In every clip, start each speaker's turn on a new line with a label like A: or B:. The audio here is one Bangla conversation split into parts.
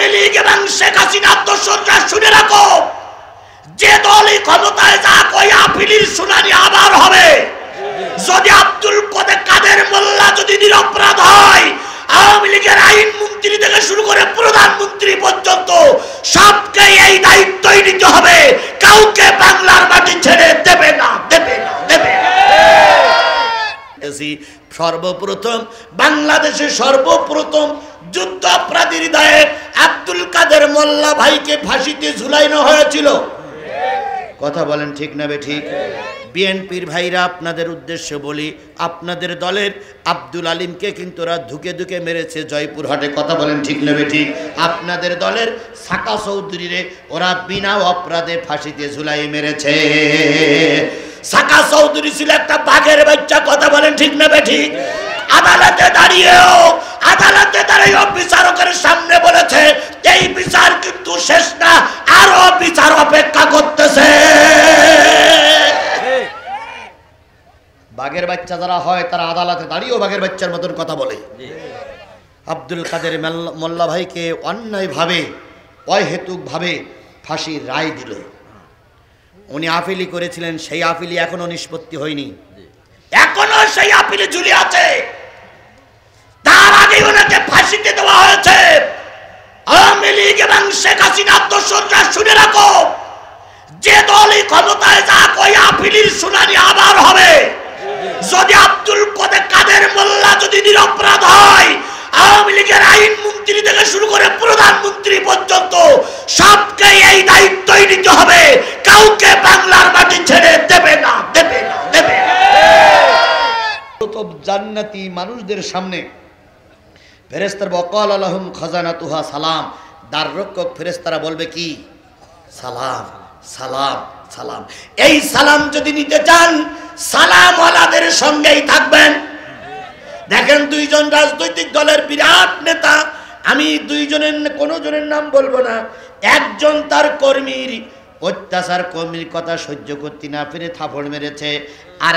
A: আওয়ামী লীগ এবং শেখ হাসিনার দোসররা শুনে রাখো, যে দলই ক্ষমতায় যাক ওই আপিলের শুনানি আবার হবে। যদি আব্দুল কাদের মোল্লা যদি নিরপরাধ হয়, আওয়ামী লীগের আইন মন্ত্রী থেকে শুরু করে প্রধানমন্ত্রী পর্যন্ত সবকে এই দায়িত্বই নিতে হবে। কাউকে বাংলার মাটি ছেড়ে দেবে না, দেবে না, দেবে না। সর্বপ্রথম বাংলাদেশে সর্বপ্রথম যুদ্ধ অপরাধীর দায়ে আব্দুল কাদের মোল্লা ভাইকে ফাঁসিতে ঝুলানো হয়েছিল। কথা বলেন ঠিক না বেঠিক? বিএনপির ভাইরা আপনাদের উদ্দেশ্যে বলি, আপনাদের দলের আব্দুল আলিমকে কিন্তু ওরা ধুকে ধুকে মেরেছে জয়পুরহাটে। কথা বলেন ঠিক না বেঠিক? আপনাদের দলের সাকা চৌধুরীরে ওরা বিনা অপরাধে ফাঁসিতে ঝুলাই মেরেছে। সাকা চৌধুরী ছিল একটা বাঘের বাচ্চা। কথা বলেন ঠিক না বেঠিক? আদালতে দাঁড়িয়েও বিচারকের সামনে বলেছে এই বিচার কিন্তু শেষ না, আরো বিচার অপেক্ষা করতেছে। বাঘের বাচ্চা যারা হয় তারা আদালতে দাঁড়িয়েও বাঘের বাচ্চার মতন কথা বলে। আব্দুল কাদের মোল্লা ভাইকে অন্যায়ভাবে অহেতুকভাবে ফাঁসির রায় দিল। উনি আপিলি করেছিলেন, সেই আপিলি এখনো নিষ্পত্তি হয়নি, এখনো সেই আপিলে ঝুলে আছে। তার আগে ওনাকে ফাঁসিতে দেওয়া হয়েছে। আওয়ামী লীগ এবং শেখ হাসিনার দোসররা শুনে রাখো, যে দলই ক্ষমতায় যাক ওই আপিলের শুনানি আবার হবে। যদি আব্দুল কাদের মোল্লা যদি নিরপরাধ হয়, আওয়ামী লীগের আইন মন্ত্রী থেকে শুরু করে প্রধানমন্ত্রী পর্যন্ত সবকে এই দায়িত্বই নিতে হবে। কাউকে বাংলার মাটি ছেড়ে দেবে না, দেবে না, দেবে না। জান্নাতি মানুষদের সামনে ফেরেশতার ওয়াকাল আলাহুম খাজানাতুহা সালাম, দ্বাররক্ষক ফেরেশতারা বলবে কি? সালাম, সালাম, সালাম। এই সালাম যদি নিতে চান সালাম ওয়ালাদের সঙ্গেই থাকবেন। দেখেন দুইজন রাজনৈতিক দলের বিরাট নেতা, আমি দুইজনের কোনো জনের নাম বলবো না, একজন তার কর্মীর অত্যাচার, কর্মীর কথা সহ্য করতে না পেরে থাপড় মেরেছে, আর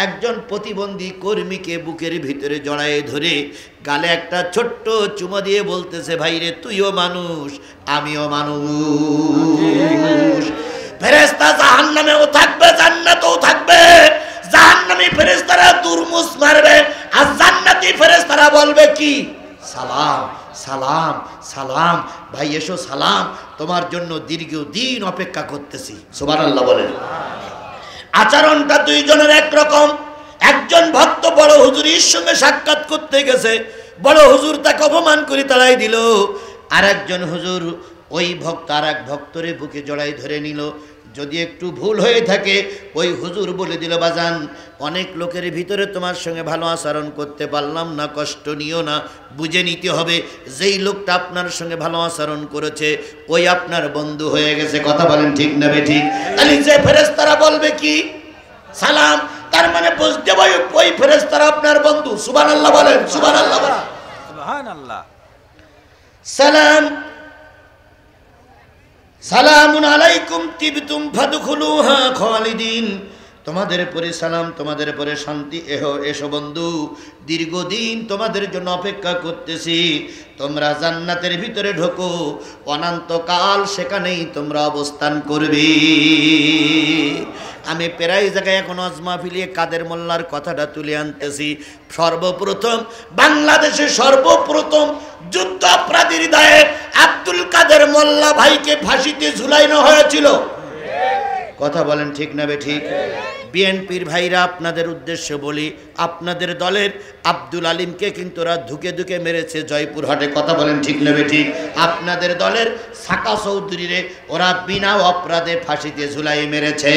A: একজন প্রতিবন্ধী কর্মীকে বুকের ভিতরে জড়ায়ে ধরে গালে একটা ছোট্ট চুমা দিয়ে বলতেছে, ভাইরে তুইও মানুষ আমিও মানুষ। ফেরেশতা জাহান্নামেও থাকবে, জান্নাতেও থাকবে। জাহান্নামী ফেরেশতারা দুরমুস মারবে, আর জান্নাতি ফেরেশতারা বলবে কি? সালাম, সালাম, সালাম। ভাই এসো, সালাম, তোমার জন্য দীর্ঘদিন অপেক্ষা করতেছি। সুবহানাল্লাহ বলেন। আচরণটা দুইজনের একরকম। একজন ভক্ত বড় হুজুরের সঙ্গে সাক্ষাৎ করতে গেছে, বড় হুজুর তাকে অপমান করে তাড়াই দিল। আর একজন হুজুর ওই ভক্ত আর এক ভক্তরে বুকে জড়াই ধরে নিল। যদি একটু ভুল হয়ে থাকে ওই হুজুর বলে দিল, বাজান অনেক লোকের ভিতরে তোমার সঙ্গে ভালো আচরণ করতে পারলাম না, কষ্ট নিও না, বুঝে নিতে হবে যেই লোকটা আপনার সঙ্গে ভালো আচরণ করেছে ওই আপনার বন্ধু হয়ে গেছে। কথা বলেন ঠিক না বেঠিক? তাহলে যে ফেরেশতারা বলবে কি? সালাম, তার মানে বুঝতে হবে ওই ফেরেশতারা আপনার বন্ধু। সুবহানাল্লাহ বলেন, সুবহানাল্লাহ বলেন, সুবহানাল্লাহ। সালাম, সালামুন আলাইকুম তিবতুম ফাদখুলুহা খালিদিন। তোমাদের পরে সালাম, তোমাদের পরে শান্তি। এসো বন্ধু, দীর্ঘদিন তোমাদের জন্য অপেক্ষা করতেছি। তোমরা জান্নাতের ভিতরে ঢোকো, অনন্তকাল সেখানেই তোমরা অবস্থান করবে। আমি প্রায় জায়গায় এখন আজমা ফিলিয়ে কাদের মোল্লার কথাটা তুলে আনতেছি। সর্বপ্রথম বাংলাদেশে সর্বপ্রথম যুদ্ধ অপরাধীর দায়ে আব্দুল কাদের মোল্লা ভাইকে ফাঁসিতে ঝুলানো হয়েছিল। কথা বলেন ঠিক না বেঠিক? বিএনপির ভাইরা আপনাদের উদ্দেশ্যে বলি, আপনাদের দলের আব্দুল আলিমকে কিন্তু ওরা ধুকে ধুকে মেরেছে জয়পুরহাটে। কথা বলেন ঠিক না বেঠিক? আপনাদের দলের সাকা চৌধুরীরে ওরা বিনা অপরাধে ফাঁসিতে ঝুলাই মেরেছে।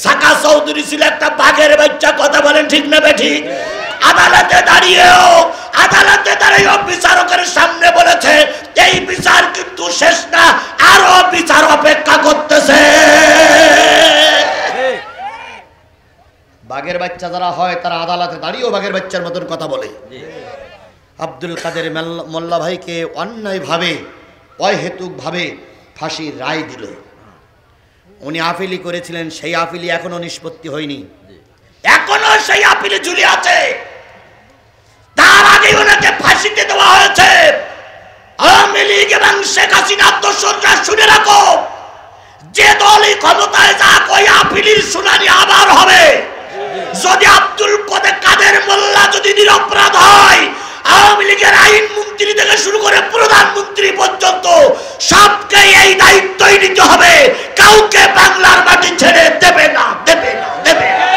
A: সাকা চৌধুরী ছিল একটা বাঘের বাচ্চা। কথা বলেন ঠিক না বেঠিক? আদালতে দাঁড়িয়েও বিচারকের সামনে বলেছে এই বিচার কিন্তু শেষ না, আরো বিচার অপেক্ষা করতেছে। বাঘের বাচ্চা যারা হয় তারা আদালতে দাঁড়িয়েও বাঘের বাচ্চার মতন কথা বলে। আব্দুল কাদের মোল্লা ভাইকে অন্যায়ভাবে অহেতুকভাবে ফাঁসির রায় দিল। উনি আপিলি করেছিলেন, সেই আপিলি এখনো নিষ্পত্তি হয়নি, এখনো সেই আপিলে ঝুলে আছে। তার আগে ওনাকে ফাঁসিতে দেওয়া হয়েছে। দর্শকরা শুনে রাখো, যে দলই ক্ষমতায় যাক ওই আপিলের শুনানি আবার হবে। যদি আব্দুল কাদের মোল্লা যদি নিরপরাধ হয়, আওয়ামী লীগের আইন মন্ত্রী থেকে শুরু করে প্রধানমন্ত্রী পর্যন্ত সবকে এই দায়িত্বই নিতে হবে। কাউকে বাংলার মাটি ছেড়ে দেবে না, দেবে না, দেবে না।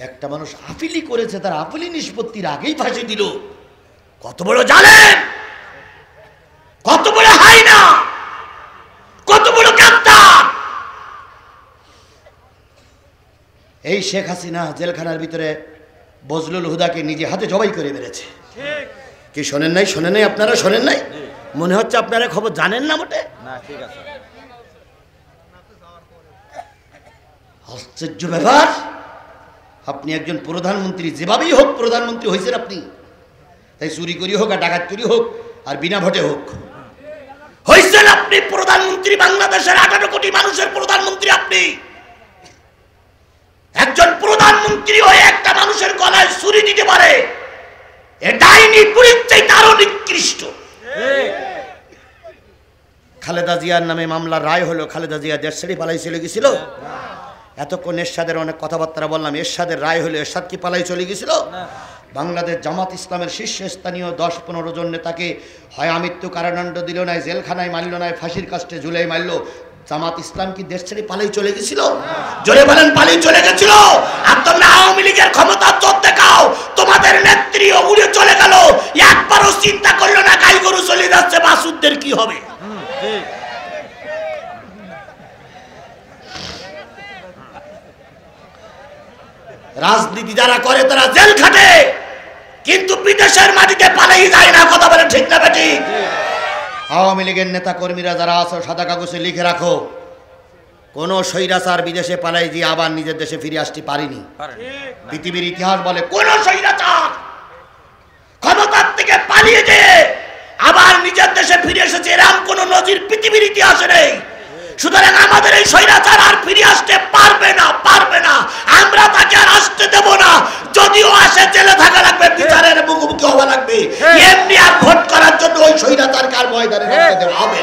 A: একটা মানুষ আপিলি করেছে, তার আপিলি নিষ্পত্তির আগেই ফাঁসি দিল। কত বড় জালেম, কত বড় হায়না, কত বড় গাদ্দার। এই শেখ হাসিনা জেলখানার ভিতরে বজলুল হুদাকে নিজে হাতে জবাই করে মেরেছে। কি শোনেন নাই? শোনেন নাই? আপনারা শোনেন নাই? মনে হচ্ছে আপনারা খবর জানেন না মোটে। আশ্চর্য ব্যাপার। আপনি একজন প্রধানমন্ত্রী, যেভাবেই হোক প্রধানমন্ত্রী হয়েছেন আপনি, তাই চুরি করি হোক আর ডাকাত করি হোক আর বিনা ভোটে হোক হয়েছেন আপনি প্রধানমন্ত্রী। বাংলাদেশের 18 কোটি মানুষের প্রধানমন্ত্রী আপনি। একজন প্রধানমন্ত্রী হয়ে একটা মানুষের গলায় ছুরি দিতে পারে, এটাই নিপুণের চাইতে আরো নিকৃষ্ট। খালেদা জিয়ার নামে মামলার রায় হলো, খালেদা জিয়া দেশ ছেড়ে পালাই চলে গেছিল। এতক্ষণ এরশাদের অনেক কথাবার্তা বললাম, এরশাদের রায় হলো, এরশাদ কি পালাই চলে গেছিল? বাংলাদেশ জামাত ইসলামের শীর্ষস্থানীয় 10-15 জন নেতাকে হয় আমৃত্যু কারাদণ্ড দিল না, জেলখানায় মারল না, ফাঁসির কাস্টে ঝুলাই মারল। জামাত ইসলাম কি দেশ ছেড়ে পালাই চলে গেছিল? জোরে বলেন, পালাই চলে গেছিল। আর তোমরা আওয়ামী লীগের ক্ষমতা জোর দেখাও, তোমাদের নেত্রীও উড়ে চলে গেল, একবারও চিন্তা করলো না গাই গরু চলে যাচ্ছে, মাসুদদের কি হবে? রাজনীতি যারা করে তারা জেল খাটে, কিন্তু বিদেশের মাটিতে পালাই যায় না। কথা বলে ঠিক না বেটি? আওয়ামী লীগের নেতা কর্মীরা যারা আছো, সাদা কাগজে লিখে রাখো, কোন স্বৈরাচার বিদেশে পালাই দিয়ে আবার নিজের দেশে ফিরে আসতে পারিনি। পৃথিবীর ইতিহাস বলে কোন স্বৈরাচার ক্ষমতার থেকে পালিয়ে যেয়ে আবার নিজের দেশে ফিরে এসেছে, এরকম কোন নজির পৃথিবীর ইতিহাসে নেই। সুতরাং আমাদের এই স্বৈরাচার আর ফিরে আসতে পারবে না, পারবে না। আমরা তাকে আর আসতে দেব না। যদিও আসে, জেলে থাকা লাগবে, বিচারের মুখোমুখি হওয়া লাগবে। এমনি আর ভোট করার জন্য ওই স্বৈরাচারকে আর ময়দানে নামতে দেওয়া হবে?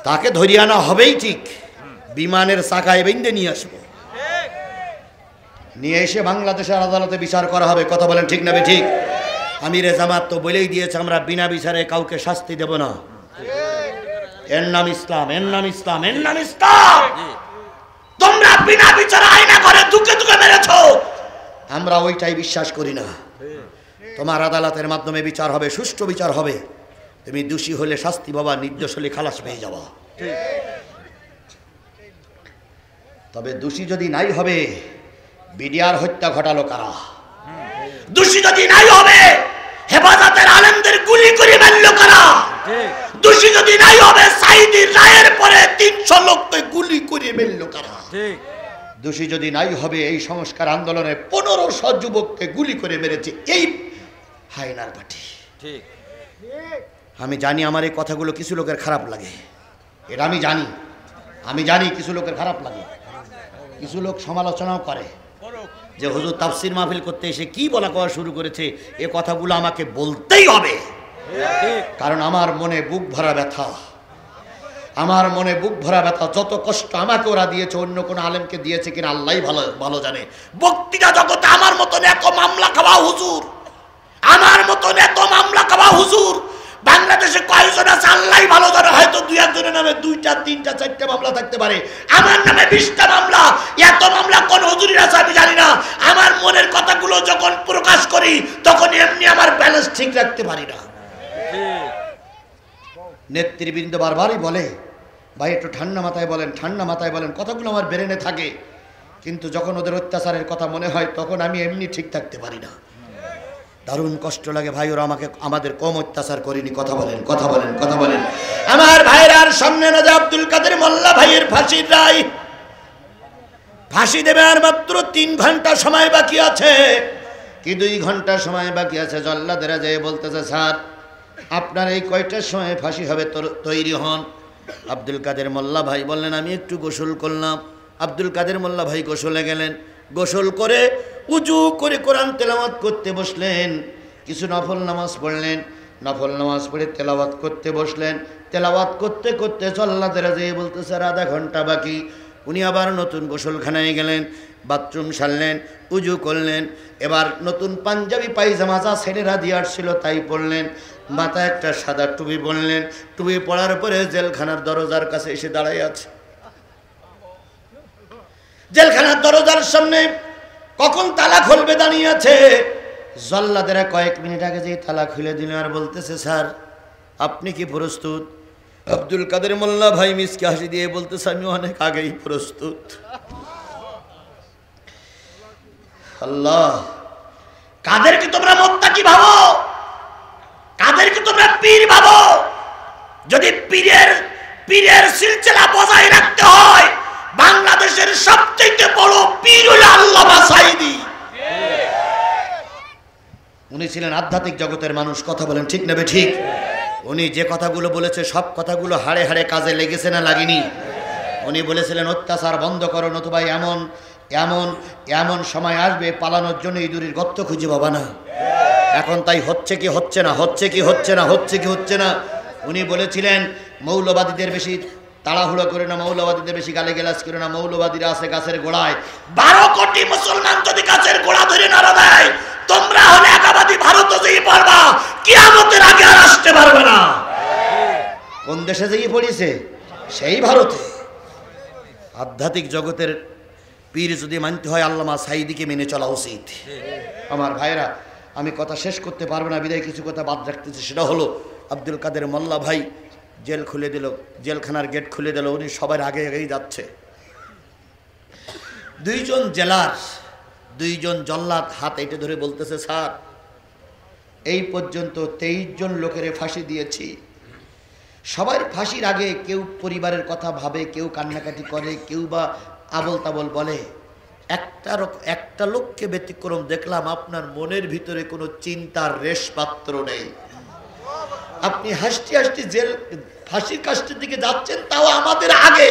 A: তাকে ধরিয়ে আনা হবেই ঠিক। বিমানের চাকায় বেঁধে নিয়ে আসবো, নিয়ে এসে বাংলাদেশের আদালতে বিচার করা হবে। কথা বলেন ঠিক না ঠিক? আমিরে জামাত তো বলেই দিয়েছে, আমরা বিনা বিচারে কাউকে শাস্তি দেব না। এর নাম ইসলাম, এর নাম ইসলাম, এর নাম ইসলাম। তোমরা বিনা বিচারে আয়না করে দুকে দুকে মেরেছ, আমরা ওইটাই বিশ্বাস করি না। তোমার আদালতের মাধ্যমে বিচার হবে, সুষ্ঠু বিচার হবে। তুমি দোষী হলে শাস্তি পাবা, নির্দোষ হলে খালাস পেয়ে যাবা। তবে দোষী যদি নাই হবে, বিডিআর হত্যা ঘটালো কারা? দোষী যদি নাই হবে, হেফাজতের আলেমদের গুলি করে মারলো কারা? দোষী যদি নাই হবে, সাইদির রায়ের পরে 300 লোককে গুলি করে মারলো কারা? দোষী যদি নাই হবে, এই সংস্কার আন্দোলনে 1500 যুবককে গুলি করে মেরেছে এই হায়নার পার্টি। আমি জানি আমার এই কথাগুলো কিছু লোকের খারাপ লাগে, এটা আমি জানি। আমি জানি কিছু লোকের খারাপ লাগে, কিছু লোক সমালোচনাও করে যে হুজুর তাফসীর মাহফিল করতে এসে কি বলা কওয়া শুরু করেছে। এ কথাগুলো আমাকে বলতেই হবে, কারণ আমার মনে বুক ভরা ব্যথা। আমার মনে বুক ভরা ব্যথা। যত কষ্ট আমাকে ওরা দিয়েছে, অন্য কোন আলেমকে দিয়েছে কিনা আল্লাহই ভালো ভালো জানে। বক্তৃতা জগতে আমার মতন এত মামলা খাওয়া হুজুর, আমার মতন এত মামলা খাওয়া হুজুর বাংলাদেশে কয়জন আছে আল্লাহই ভালো জানে। হয়তো 2-1 নামে 2টা 3টা 4টা মামলা থাকতে পারে, আমার নামে 20টা মামলা। এত মামলা কোন হুজুরের আছে আমি জানি না। আমার মনের কথাগুলো যখন প্রকাশ করি তখন এমনি আমার ব্যালেন্স ঠিক রাখতে পারি না। নেতৃবৃন্দ বারবারই বলে, ভাই একটু ঠান্ডা মাথায় বলেন, ঠান্ডা মাথায় বলেন। কথাগুলো আমার ব্রেনে থাকে, কিন্তু যখন ওদের অত্যাচারের কথা মনে হয় তখন আমি এমনি ঠিক থাকতে পারি না। দারুণ কষ্ট লাগে ভাই, ওরা আমাদের কম অত্যাচার করেনি। কথা বলেন, কথা বলেন, কথা বলেন। আমার ভাইরার সামনে না যে আব্দুল কাদের মোল্লা ভাইয়ের ফাঁসির রায়, ফাঁসি দেবে আর মাত্র 3 ঘন্টা সময় বাকি আছে, কি 2 ঘন্টা সময় বাকি আছে। জল্লাদেরা যেয়ে বলতেছে, স্যার আপনার এই কয়টার সময় ফাঁসি হবে, তৈরি হন। আব্দুল কাদের মোল্লা ভাই বললেন, আমি একটু গোসল করলাম। আব্দুল কাদের মোল্লা ভাই গোসলে গেলেন, গোসল করে উজু করে কোরআন তেলাওয়াত করতে বসলেন, কিছু নফল নামাজ পড়লেন। নফল নামাজ পড়ে তেলাওয়াত করতে বসলেন। তেলাওয়াত করতে করতে জল্লাদেরা যেয়ে বলতেছে আর আধা ঘন্টা বাকি। উনি আবার নতুন গোসলখানায় গেলেন, বাথরুম সারলেন, উজু করলেন। এবার নতুন পাঞ্জাবি পায়জামা যা ছেলেরা দিয়ে আসছিল তাই পরলেন, মাথায় একটা সাদা টুপি পরলেন। টুপি পরার পরে জেলখানার দরজার কাছে এসে দাঁড়াই আছে। জেলখানার দরজার সামনে কখন তালা খুলবে দাঁড়িয়ে আছে। জল্লাদেরা কয়েক মিনিট আগে যে তালা খুলে দিল আর বলতেছে স্যার আপনি কি প্রস্তুত? আব্দুল কাদের মোল্লা ভাই মিসকে হাসি দিয়ে বলতেছে আমি অনেক আগেই প্রস্তুত। আল্লাহ, কাদেরকে তোমরা মুত্তাকি ভাবো, কাদেরকে তোমরা পীর ভাবো? যদি পীরের সিলসিলা বজায় রাখতে হয়, বাংলাদেশের সবচেয়ে বড় পীর হলো আল্লামা সাঈদী। উনি ছিলেন আধ্যাত্মিক জগতের মানুষ। কথা বলেন ঠিক না ঠিক? উনি যে কথাগুলো বলেছে সব কথাগুলো হাড়ে হাড়ে কাজে লেগেছে না লাগেনি? উনি বলেছিলেন অত্যাচার বন্ধ করো, নতুবা এমন এমন এমন সময় আসবে পালানোর জন্য ইঁদুরের গর্ত খুঁজে পাবা না। এখন তাই হচ্ছে কি হচ্ছে না, হচ্ছে কি হচ্ছে না, হচ্ছে কি হচ্ছে না। উনি বলেছিলেন মৌলবাদীদের বেশি তাড়াহুড়ো করে না, মৌলবাদীদের বেশি গালিগালাজ করে না, মৌলবাদীরা আছে গাছের গোড়ায়। 12 কোটি মুসলমান যদি গাছের গোড়া ধরে নাড়া দেয়, তোমরা হলে একাবাদী ভারত যেই পারবা, কিয়ামতের আগে আর আসতে পারবে না। কোন দেশে যেই পড়িছে? সেই ভারতে। আধ্যাত্মিক জগতের পীর যদি মানতে হয় আল্লামা সাঈদীকে মেনে চলা উচিত। আমার ভাইরা, আমি কথা শেষ করতে পারবো না বিদায় কিছু কথা বাদ রাখতেছি। সেটা হলো আব্দুল কাদের মোল্লা ভাই জেল খুলে দিল, জেলখানার গেট খুলে দিল। উনি সবার আগে আগেই যাচ্ছে। দুইজন জল্লাদ হাত এঁটে ধরে বলতেছে স্যার এই পর্যন্ত 23 জন লোকের ফাঁসি দিয়েছি। সবার ফাঁসির আগে কেউ পরিবারের কথা ভাবে, কেউ কান্নাকাটি করে, কেউ বা আবল তাবল বলে। একটা লোককে ব্যতিক্রম দেখলাম, আপনার মনের ভিতরে কোনো চিন্তার রেশপাত্র নেই। আপনি হাসতে হাসতে জেল ফাঁসির কাস্টের দিকে যাচ্ছেন, তাও আমাদের আগে।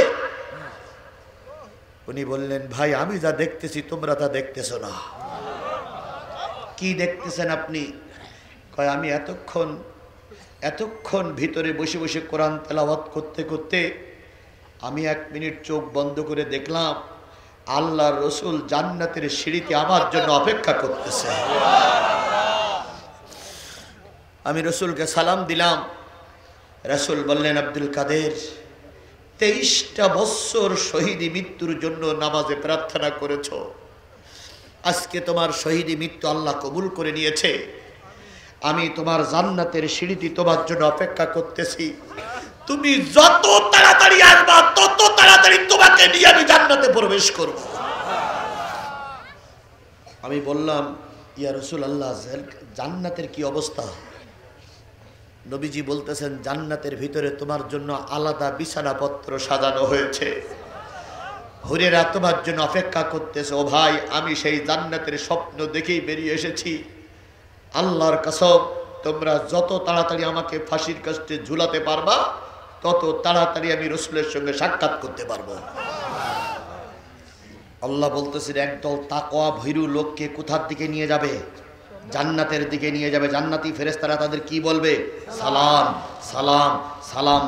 A: উনি বললেন ভাই আমি যা দেখতেছি তোমরা তা দেখতেছো না। কি দেখতেছেন আপনি? কয় আমি এতক্ষণ ভিতরে বসে বসে কোরআন তেলাওয়াত করতে করতে আমি 1 মিনিট চোখ বন্ধ করে দেখলাম আল্লাহর রসুল জান্নাতের সিঁড়িতে আমার জন্য অপেক্ষা করতেছে। আমি রসুলকে সালাম দিলাম। রসুল বললেন আব্দুল কাদের 23টা বছর শহীদি মৃত্যুর জন্য নামাজে প্রার্থনা করেছ, আজকে তোমার শহীদি মৃত্যু আল্লাহ কবুল করে নিয়েছে। আমি তোমার জান্নাতের সিঁড়িতে তোমার জন্য অপেক্ষা করতেছি। তুমি যত তাড়াতাড়ি আসবা তত তাড়াতাড়ি তোমাকে নিয়ে আমি জান্নাতে প্রবেশ করব। আমি বললাম ইয়া রাসূলুল্লাহ জান্নাতের কি অবস্থা? নবীজি বলতেছেন জান্নাতের ভিতরে তোমার জন্য আলাদা বিছানাপত্র সাজানো হয়েছে, হুরেরা তোমার জন্য অপেক্ষা করতেছে। ও ভাই আমি সেই জান্নাতের স্বপ্ন দেখেই বেরিয়ে এসেছি। আল্লাহর কসম তোমরা যত তাড়াতাড়ি আমাকে ফাঁসির কাস্টে ঝুলাতে পারবা তত তাড়াতাড়ি আমি রসুলের সঙ্গে সাক্ষাৎ করতে পারবো। আল্লাহ বলতেছেন একদল তাকওয়া ভীরু লোককে কোথার দিকে নিয়ে যাবে? জান্নাতের দিকে নিয়ে যাবে। জান্নাতি ফেরেশতারা তাদের কি বলবে? সালাম সালাম সালাম,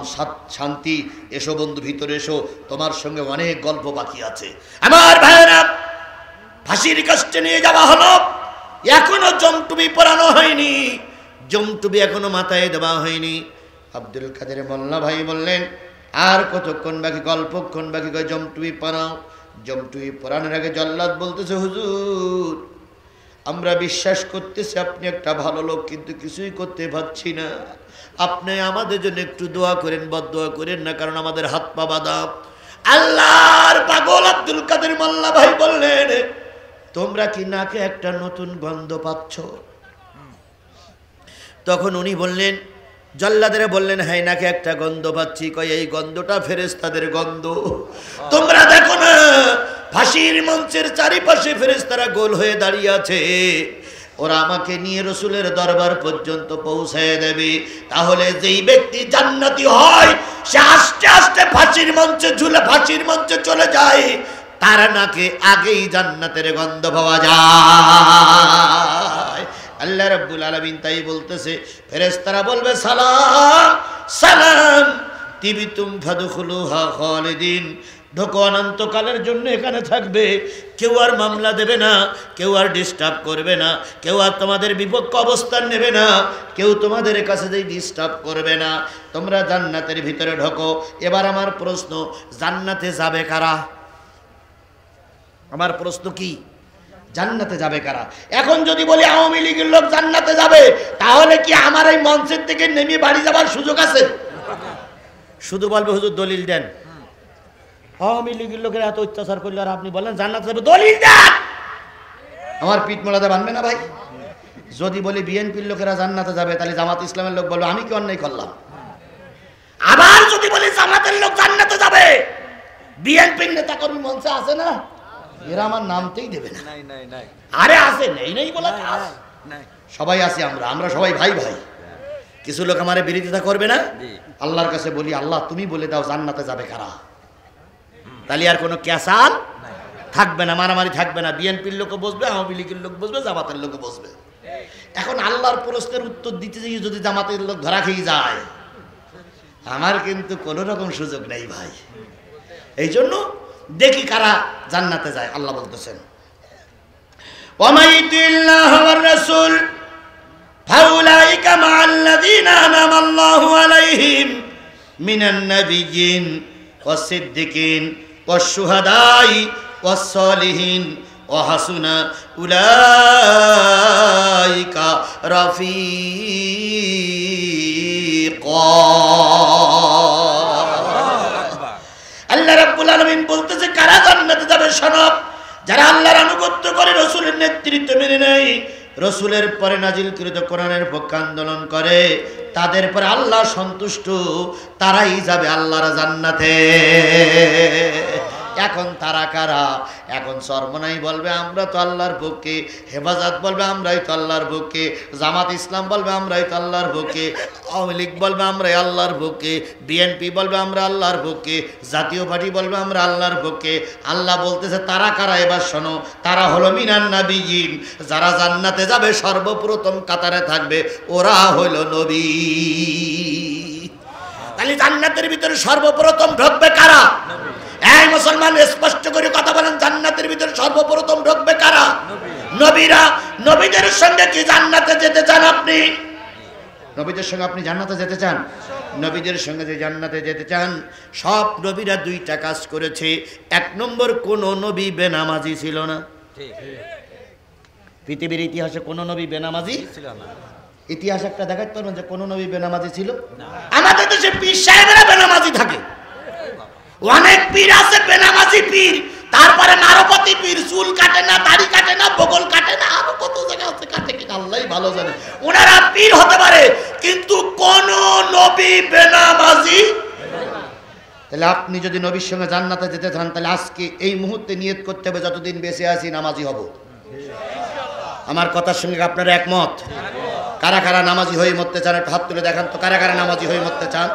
A: শান্তি, এসো বন্ধু ভিতরে এসো, তোমার সঙ্গে অনেক গল্প বাকি আছে। আমার ভাইয়েরা ফাঁসির কাস্টে নিয়ে যাওয়া হলো, এখনো জমটুবি পরানো হয়নি, জমটুবি এখনো মাথায় দেওয়া হয়নি। আব্দুল কাদের মোল্লা ভাই বললেন আর কতক্ষণ বাকি? গল্পক্ষণ বাকি। জমটুবি পরাও। জমটুবি পরানোর আগে জল্লাদ বলতেছে হুজুর আমরা বিশ্বাস করতেছি আপনি একটা ভালো লোক, কিন্তু কিছুই করতে পারছি না। আপনি আমাদের জন্য একটু দোয়া করেন, বদদোয়া করেন না, কারণ আমাদের হাত পা বাঁধা। আল্লাহর পাগল আব্দুল কাদের মোল্লা ভাই বললেন তোমরা কি নাকে একটা নতুন গন্ধ পাচ্ছ? তখন উনি বললেন, জল্লাদেরা বললেন হ্যাঁ নাকে একটা গন্ধ পাচ্ছি। কয় এই গন্ধটা ফেরেশতাদের গন্ধ। তোমরা দেখো না ফাঁসির মঞ্চের চারিপাশে ফেরেশতারা গোল হয়ে দাঁড়িয়ে আছে, ওরা আমাকে নিয়ে রসুলের দরবার পর্যন্ত পৌঁছায় দেবে। তাহলে যেই ব্যক্তি জান্নাতি হয় সে আস্তে আস্তে ফাঁসির মঞ্চে চলে যায়, তার নাকে আগেই জান্নাতের গন্ধ পাওয়া যায়। আল্লাহ রাব্বুল আলামিন তাই বলতেছে, ফেরেশতারা বলবে সালাম সালাম তিবিতুম ফাদখুলুহা খালিদিন, ঢোকো অনন্তকালের জন্য এখানে থাকবে, কেউ আর মামলা দেবে না, কেউ আর ডিস্টার্ব করবে না, কেউ আর তোমাদের বিপক্ষ অবস্থান নেবে না, কেউ তোমাদের কাছে যেই ডিস্টার্ব করবে না, তোমরা জান্নাতের ভিতরে ঢোকো। এবার আমার প্রশ্ন, জান্নাতে যাবে কারা? আমার প্রশ্ন কি, জান্নাতে যাবে কারা? এখন যদি বলি আওয়ামী লীগের লোক জান্নাতে যাবে, তাহলে কি আমার এই মঞ্চের থেকে নেমে বাড়ি যাবার সুযোগ আছে? শুধু বলবে হুজুর দলিল দেন। আওয়ামী লীগের লোকের এত অত্যাচার করলে আর আপনি বলেন জান্নাতে যাবে, দলিল দেন। আমার পিঠ মোড়াতে বানবে না ভাই? যদি বলি বিএনপির লোকেরা জান্নাতে যাবে, তাহলে জামাত ইসলামের লোক বলবে আমি কি অন্যায় করলাম? আবার যদি বলি জামাতের লোক জান্নাতে যাবে, বিএনপির নেতা কর্মী মঞ্চে আছে না, এরা আমার নামতেই দেবে না। আরে আছে, নেই নেই বলা সবাই আছে, আমরা সবাই ভাই ভাই। কিছু লোক আমার বিরোধিতা করবে না। আল্লাহর কাছে বলি, আল্লাহ তুমি বলে দাও জান্নাতে যাবে কারা, তাহলে আর কোনো ক্যাসাল থাকবে না, মারামারি থাকবে না। বিএনপির লোক বসবে, আওয়ামী লীগের লোক বসবে, জামাতের লোক বসবে। এখন আল্লাহর প্রশ্নের উত্তর দিতে গিয়ে যদি জামাতের লোক ধরা খেয়ে যায়, আমার কিন্তু কোনো রকম সুযোগ নেই ভাই। এই জন্য দেখি কারা জান্নাতে যায়। আল্লাহ বলতেছেন, ওয়ামাইতিল্লাহ ওয়ার রাসূল ফাউলাইকা মাআল্লাযীনা আনামাল্লাহু আলাইহিম মিনান নাবিয়্যিন ওয়াস-সিদ্দিকিন ওয়াশ-শুহাদাই ওয়াস-সালিহিন ওয়া হাসুনা উলাইকা রাফিকা। আল্লাহ রাব্বুল আলামিন বলতেছে, কারা জান্নাতে যাবে শোনো, যারা আল্লাহর আনুগত্য করে, রাসূলের নেতৃত্ব মেনে নেয়, রাসূলের পরে নাজিলকৃত কোরআনের পক্ষে আন্দোলন করে, তাদের পরে আল্লাহ সন্তুষ্ট, তারাই যাবে আল্লাহর জান্নাতে। এখন তারা কারা? এখন চরমনাই বলবে আমরা তো আল্লাহর পক্ষে, হেফাজত বলবে আমরাই তো আল্লাহর পক্ষে, জামাত ইসলাম বলবে আমরাই তো আল্লাহর পক্ষে, আওয়ামী লীগ বলবে আমরাই আল্লাহর পক্ষে, বিএনপি বলবে আমরা আল্লাহর পক্ষে, জাতীয় পার্টি বলবে আমরা আল্লাহর পক্ষে। আল্লাহ বলতেছে তারা কারা? এবার শোনো, তারা হলো মিনান নাবিয়্যিন, যারা জান্নাতে যাবে সর্বপ্রথম কাতারে থাকবে ওরা হলো নবী। তাহলে জান্নাতের ভিতরে সর্বপ্রথম ঢুকবে কারা? এই মুসলমান স্পষ্ট করে কথা বলেন, জান্নাতের ভিতরে সর্বপ্রথম ঢুকবে কারা? নবীরা। নবীদের সঙ্গে কি জান্নাতে যেতে চান আপনি? নবীদের সঙ্গে আপনি জান্নাতে যেতে চান? নবীদের সঙ্গে যে জান্নাতে যেতে চান, সব নবীরা দুইটা কাজ করেছে। এক নম্বর, কোন নবী বেনামাজি ছিল না। পৃথিবীর ইতিহাসে কোন নবী বেনামাজি ছিল না। ইতিহাস একটা দেখাতে পারবেন যে কোন নবী বেনামাজি ছিল? আমাদের দেশে পীর সাহেবেরা বেনামাজি থাকে, অনেক পীর আছে বেনামাজি পীর, তারপরে নারপতি পীর, চুল কাটে না, দাড়ি কাটে না, বগল কাটে না, আরো কত জায়গা আছে কাটে কিনা আল্লাহই ভালো জানে। ওনারা পীর হতে পারে, কিন্তু কোন নবী বেনামাজি। তাহলে আপনি যদি নবীর সঙ্গে জান্নাতে যেতে চান, তাহলে আজকে এই মুহূর্তে নিয়ত করতে হবে যতদিন বেঁচে আছি নামাজি হব। আমার কথার সঙ্গে আপনারা একমত? কারা কারা নামাজি হয়ে মরতে চান একটু হাত তুলে দেখান তো, কারা কারা নামাজি হয়ে মরতে চান?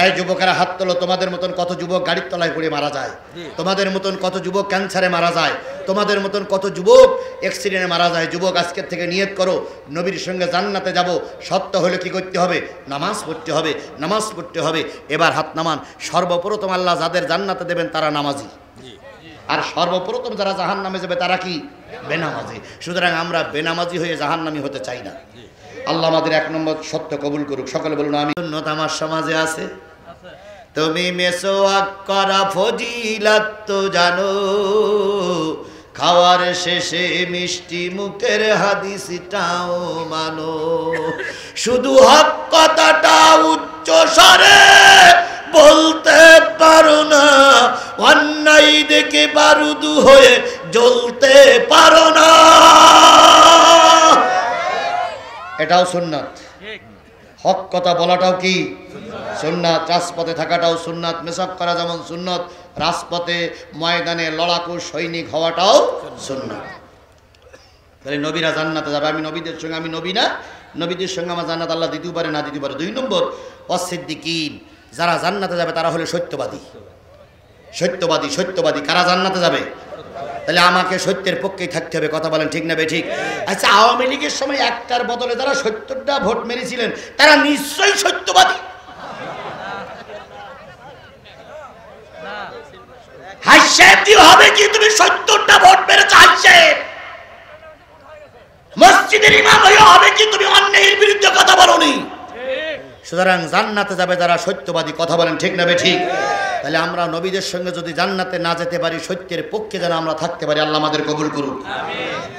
A: এই যুবকেরা হাত তোলো। তোমাদের মতন কত যুবক গাড়ির তলায় পড়ে মারা যায়, তোমাদের মতন কত যুবক ক্যান্সারে মারা যায়, তোমাদের মতন কত যুবক অ্যাক্সিডেন্টে মারা যায়। যুবক আজকের থেকে নিয়ত করো নবীর সঙ্গে জান্নাতে যাব। সত্য হলে কি করতে হবে? নামাজ পড়তে হবে, নামাজ পড়তে হবে। এবার হাত নামান। সর্বপ্রথম আল্লাহ যাদের জান্নাতে দেবেন তারা নামাজি, আর সর্বপ্রথম যারা জাহান্নামে যাবে তারা কি? বেনামাজি। সুতরাং আমরা বেনামাজি হয়ে জাহান্নামী হতে চাই না। আল্লাহ আমাদের এক নম্বর সত্য কবুল করুক। সকলে বলুন আমি। উন্নত আমার সমাজে আছে, তুমি মেসোয়াক করা ফজিলত তো জানো, খাওয়ার শেষে মিষ্টি মুখের হাদিসটাও মানো, শুধু হক কথাটা উচ্চ স্বরে বলতে পারো না, অন্যায় দেখে বারুদ হয়ে জ্বলতে পারো না। এটাও সুন্নাত। হক কথা বলাটাও কি সুন্নাত, রাজপথে থাকাটাও সুন্নাত, মেসাক করা যেমন সুন্নাত, রাজপথে ময়দানে লড়াকু সৈনিক হওয়াটাও সুন্নাত। তাহলে নবীরা জান্নাতে যাবে। আমি নবীদের সঙ্গে, আমি নবী না, নবীদের সঙ্গে আমার জান্নাত আল্লাহ দিতেও পারে না দিতে পারে। 2 নম্বর, ওয়াস-সিদ্দিকিন, যারা জান্নাতে যাবে তারা হলো সত্যবাদী। সত্যবাদী, সত্যবাদী কারা জান্নাতে যাবে? তাহলে আমাকে সত্যের পক্ষেই থাকতে হবে, কথা বলেন ঠিক না বে ঠিক? আচ্ছা, আওয়ামী লীগের সময় একটার বদলে যারা ৭০টা ভোট মেরেছিলেন তারা নিশ্চয়ই সত্যবাদী। হাসেব কি হবে কি তুমি ৭০টা ভোট মেরেছো? হাসেব মসজিদের ইমাম হয়ে হবে কি তুমি অন্যায়ের বিরুদ্ধে কথা বলোনি? সুতরাং জান্নাতে যাবে যারা সত্যবাদী, কথা বলেন ঠিক না বে ঠিক? তাহলে আমরা নবীদের সঙ্গে যদি জান্নাতে না যেতে পারি, সত্যের পক্ষে যেন আমরা থাকতে পারি, আল্লাহ আমাদের কবুল করুক।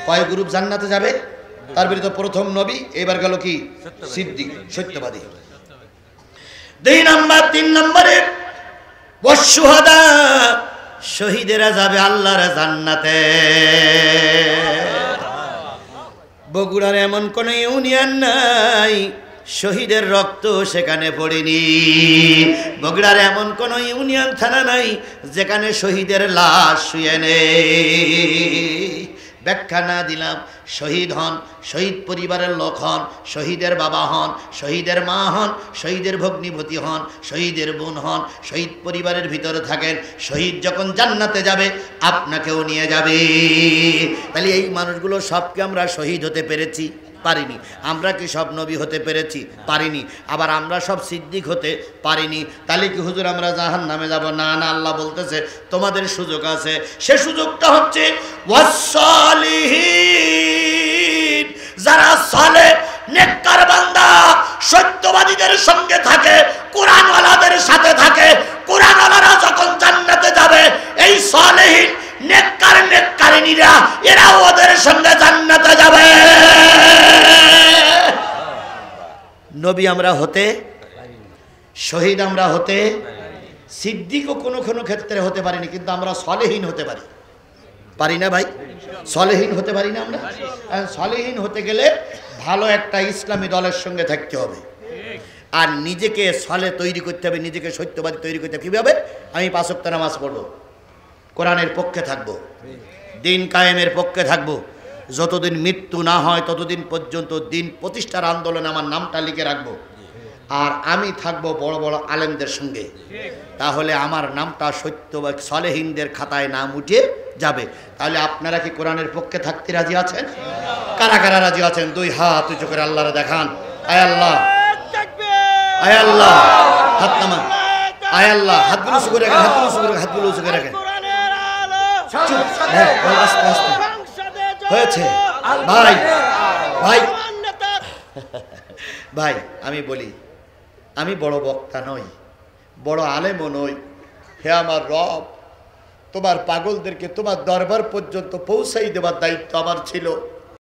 A: কয় গ্রুপ জান্নাতে যাবে? তার বিরুদ্ধে প্রথম নবী, এবার গেল কি সিদ্দিক, সত্যবাদী। 3 নম্বরে ওয়াসশুহাদা, শহীদেরা যাবে আল্লাহর জান্নাতে। বগুড়ার এমন কোন ইউনিয়ন নাই শহীদের রক্ত সেখানে পড়েনি। বগুড়ার এমন কোন ইউনিয়ন থানা নাই যেখানে শহীদের লাশ শুয়ে নেই। ব্যাখ্যা না দিলাম, শহীদ হন, শহীদ পরিবারের লোক হন, শহীদের বাবা হন, শহীদের মা হন, শহীদের ভগ্নিপতি হন, শহীদের বোন হন, শহীদ পরিবারের ভিতরে থাকেন, শহীদ যখন জান্নাতে যাবে আপনাকেও নিয়ে যাবে। তাহলে এই মানুষগুলো সবকে আমরা শহীদ হতে পেরেছি? পারিনি। আমরা কি সব নবী হতে পেরেছি? পারিনি। আবার আমরা সব সিদ্দিক হতে পারিনি। তাহলে কি হুজুর আমরা জাহান্নামে যাব? না না, আল্লাহ বলতেছে তোমাদের সুযোগ আছে। সে সুযোগটা হচ্ছে ওয়াসসালিহিন, যারা সালেহ নেককার বান্দা সত্যবাদীদের সঙ্গে থাকে, কোরআনওয়ালাদের সাথে থাকে। কোরআনওয়ালারা যখন জান্নাতে যাবে, এই সালেহিন নেককার নেককারিনীরা এরা ওদের সঙ্গে জান্নাতে যাবে। নবী আমরা হতে, শহীদ আমরা হতে, সিদ্দিকও কোনো কোনো ক্ষেত্রে হতে পারিনি, কিন্তু আমরা সালেহীন হতে পারি। পারি না ভাই? সালেহীন হতে পারি না আমরা? সালেহীন হতে গেলে ভালো একটা ইসলামী দলের সঙ্গে থাকতে হবে, আর নিজেকে সালেহ তৈরি করতে হবে, নিজেকে সত্যবাদী তৈরি করতে হবে। কীভাবে? আমি 5 ওয়াক্ত নামাজ পড়ব, কোরআনের পক্ষে থাকব, দিন কায়েমের পক্ষে থাকব, যতদিন মৃত্যু না হয় ততদিন পর্যন্ত দিন প্রতিষ্ঠার আন্দোলনে আমার নামটা লিখে রাখবো। আর আমি থাকবো বড় বড় আলেমদের সঙ্গে, তাহলে আমার নামটা সত্যবাদী সালেহীনদের খাতায় নাম উঠে যাবে। তাহলে আপনারা কি কোরআনের পক্ষে থাকতে রাজি আছেন? কারা কারা রাজি আছেন? 2 হাত উঁচু করে আল্লাহরে দেখান। আয় আল্লাহ, আয় আল্লাহ, হাত নামান। আয় আল্লাহ, হাতগুলো উঁচু করে রাখেন, হাতগুলো উঁচু করে, হাতগুলো উঁচু করে রাখেন। আস্তে আস্তে হয়েছে ভাই, ভাই ভাই আমি বলি, আমি বড় বক্তা নই, বড় আলেমও নই। হে আমার রব, তোমার পাগলদেরকে তোমার দরবার পর্যন্ত পৌঁছাই দেওয়ার দায়িত্ব আমার ছিল।